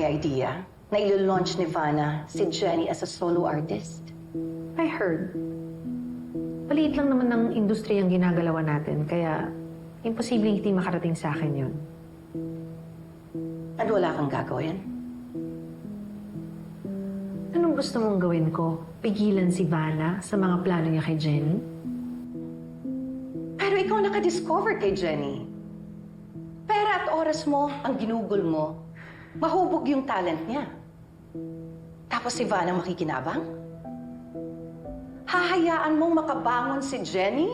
any idea na ilo-launch ni Vanna si Jenny as a solo artist? I heard. Maliit lang naman ng industriyang ginagalawan natin, kaya imposibleng hindi makarating sa akin yun. At wala kang gagawin? Anong gusto mong gawin ko? Pigilan si Vanna sa mga plano niya kay Jenny? Pero ikaw nakadiscover kay Jenny. Pera at oras mo ang ginugol mo, mahubog yung talent niya. Tapos si Vanna makikinabang? Hahayaan mong makabangon si Jenny?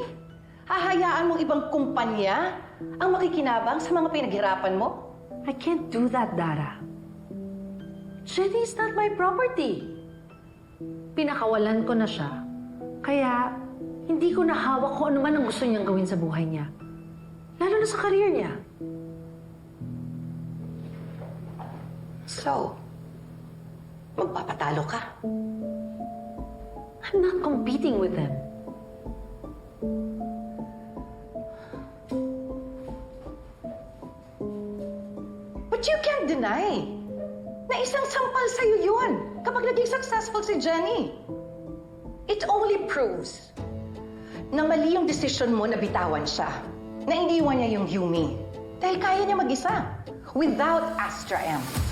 Hahayaan mong ibang kumpanya ang makikinabang sa mga pinaghirapan mo? I can't do that, Dara. Jenny is not my property. Pinakawalan ko na siya. Kaya, hindi ko nahawak kung ano man ang gusto niyang gawin sa buhay niya. Lalo na sa career niya. So, magpapatalo ka? I'm not competing with him. But you can't deny na isang sampal sa'yo yun kapag naging successful si Jenny. It only proves na mali yung desisyon mo na bitawan siya, na iniwan niya yung Yumi. Dahil kaya niya mag-isa, without Astra M.